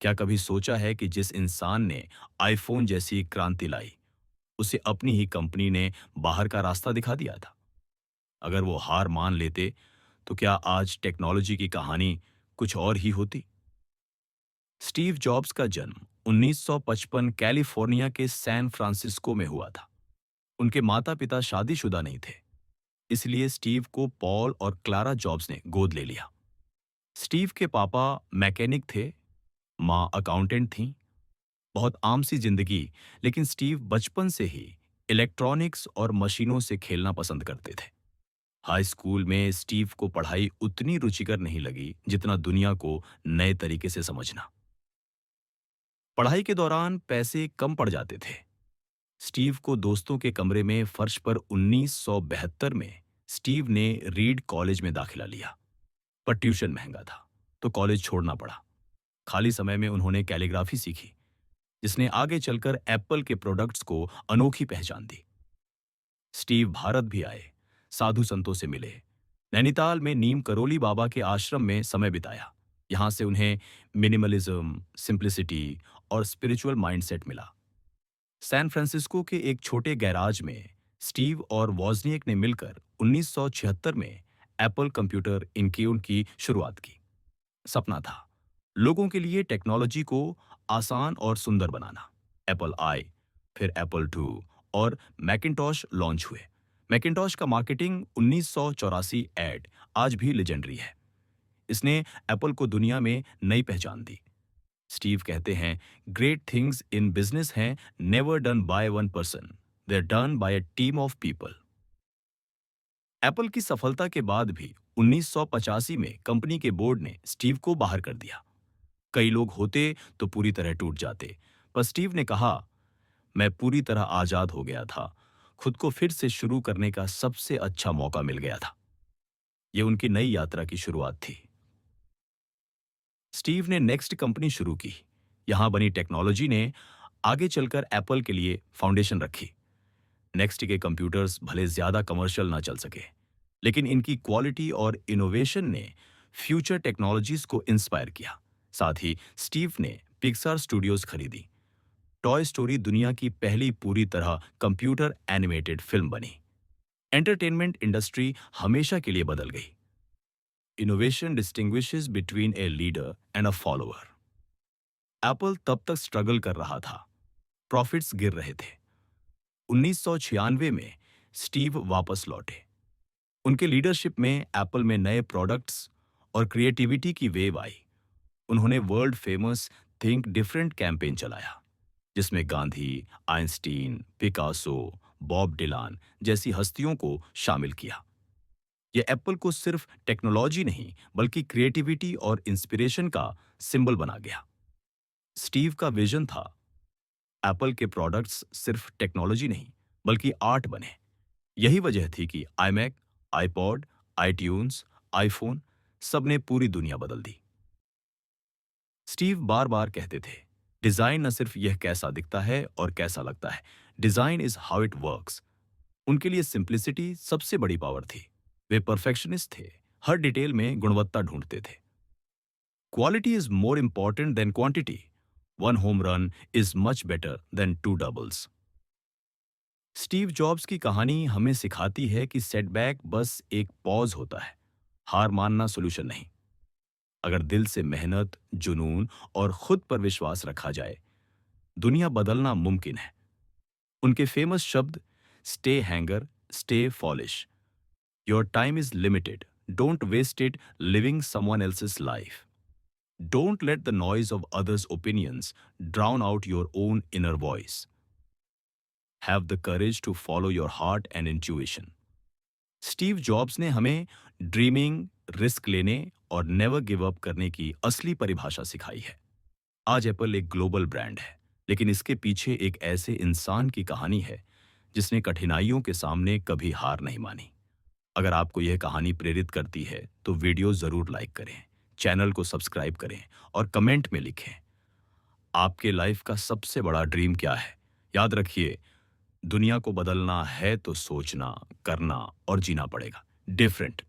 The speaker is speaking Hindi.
क्या कभी सोचा है कि जिस इंसान ने आईफोन जैसी क्रांति लाई, उसे अपनी ही कंपनी ने बाहर का रास्ता दिखा दिया था? अगर वो हार मान लेते, तो क्या आज टेक्नोलॉजी की कहानी कुछ और ही होती? स्टीव जॉब्स का जन्म 1955 कैलिफोर्निया के सैन फ्रांसिस्को में हुआ था। उनके माता-पिता शादीशुदा नहीं थे, इसलिए स्टीव को पॉल और क्लारा जॉब्स ने गोद ले लिया। स्टीव के पापा मैकेनिक थे, माँ अकाउंटेंट थीं। बहुत आम सी जिंदगी, लेकिन स्टीव बचपन से ही इलेक्ट्रॉनिक्स और मशीनों से खेलना पसंद करते थे। हाई स्कूल में स्टीव को पढ़ाई उतनी रुचिकर नहीं लगी जितना दुनिया को नए तरीके से समझना। पढ़ाई के दौरान पैसे कम पड़ जाते थे। स्टीव को दोस्तों के कमरे में फर्श पर 1972 में स्टीव ने रीड कॉलेज में दाखिला लिया, पर ट्यूशन महंगा था, तो कॉलेज छोड़ना पड़ा। खाली समय में उन्होंने कैलीग्राफी सीखी, जिसने आगे चलकर एप्पल के प्रोडक्ट्स को अनोखी पहचान दी। स्टीव भारत भी आए, साधु संतों से मिले, नैनीताल में नीम करोली बाबा के आश्रम में समय बिताया। यहां से उन्हें मिनिमलिज्म, सिंप्लिसिटी और स्पिरिचुअल माइंडसेट मिला। सैन फ्रांसिस्को के एक छोटे गैराज में स्टीव और वॉजनिएक ने मिलकर 1976 में एप्पल कंप्यूटर इनक्यून की शुरुआत की। सपना था लोगों के लिए टेक्नोलॉजी को आसान और सुंदर बनाना। एप्पल आई, फिर एप्पल टू और मैकिन्टॉश लॉन्च हुए। मैकिन्टॉश का मार्केटिंग 1984 एड आज भी लेजेंडरी है। इसने एप्पल को दुनिया में नई पहचान दी। स्टीव कहते हैं, ग्रेट थिंग्स इन बिजनेस हैं never done by one person, they are done by a team of people. Apple की सफलता के बाद भी 1985 में कंपनी के बोर्ड ने स्टीव को बाहर कर दिया। कई लोग होते तो पूरी तरह टूट जाते, पर स्टीव ने कहा, मैं पूरी तरह आजाद हो गया था। खुद को फिर से शुरू करने का सबसे अच्छा मौका मिल गया था। यह उनकी नई यात्रा की शुरुआत थी। स्टीव ने नेक्स्ट कंपनी शुरू की। यहां बनी टेक्नोलॉजी ने आगे चलकर एप्पल के लिए फाउंडेशन रखी। नेक्स्ट के कंप्यूटर्स भले ज्यादा कमर्शियल ना चल सके, लेकिन इनकी क्वालिटी और इनोवेशन ने फ्यूचर टेक्नोलॉजीज को इंस्पायर किया। साथ ही स्टीव ने पिक्सार स्टूडियोज खरीदी। टॉय स्टोरी दुनिया की पहली पूरी तरह कंप्यूटर एनिमेटेड फिल्म बनी। एंटरटेनमेंट इंडस्ट्री हमेशा के लिए बदल गई। Innovation distinguishes between a leader and a follower. Apple तब तक स्ट्रगल कर रहा था, प्रॉफिट्स गिर रहे थे। 1996 में स्टीव वापस लौटे। उनके लीडरशिप में एप्पल में नए प्रोडक्ट्स और क्रिएटिविटी की वेव आई। उन्होंने world famous think different campaign चलाया, जिसमें Gandhi, Einstein, Picasso, Bob Dylan जैसी हस्तियों को शामिल किया। यह एप्पल को सिर्फ टेक्नोलॉजी नहीं, बल्कि क्रिएटिविटी और इंस्पिरेशन का सिंबल बना गया। स्टीव का विजन था एप्पल के प्रोडक्ट्स सिर्फ टेक्नोलॉजी नहीं, बल्कि आर्ट बने। यही वजह थी कि आईमैक, आईपॉड, आईट्यून्स, आईफोन सबने पूरी दुनिया बदल दी। स्टीव बार बार कहते थे, डिजाइन न सिर्फ यह कैसा दिखता है और कैसा लगता है, design is how it works. उनके लिए सिंप्लिसिटी सबसे बड़ी पावर थी। वे परफेक्शनिस्ट थे, हर डिटेल में गुणवत्ता ढूंढते थे। Quality is more important than quantity. One home run is much better than two doubles. Steve Jobs की कहानी हमें सिखाती है कि सेटबैक बस एक पॉज होता है, हार मानना सोल्यूशन नहीं। अगर दिल से मेहनत, जुनून और खुद पर विश्वास रखा जाए, दुनिया बदलना मुमकिन है। उनके फेमस शब्द, stay hungry, stay foolish. Your time is limited, don't waste it living someone else's life. Don't let the noise of others opinions drown out your own inner voice. Have the courage to follow your heart and intuition. Steve Jobs ने हमें ड्रीमिंग, रिस्क लेने और नेवर गिव अप करने की असली परिभाषा सिखाई है। आज एप्पल एक ग्लोबल ब्रांड है, लेकिन इसके पीछे एक ऐसे इंसान की कहानी है जिसने कठिनाइयों के सामने कभी हार नहीं मानी। अगर आपको यह कहानी प्रेरित करती है, तो वीडियो जरूर लाइक करें, चैनल को सब्सक्राइब करें और कमेंट में लिखें, आपके लाइफ का सबसे बड़ा ड्रीम क्या है। याद रखिए, दुनिया को बदलना है तो सोचना, करना और जीना पड़ेगा डिफरेंट।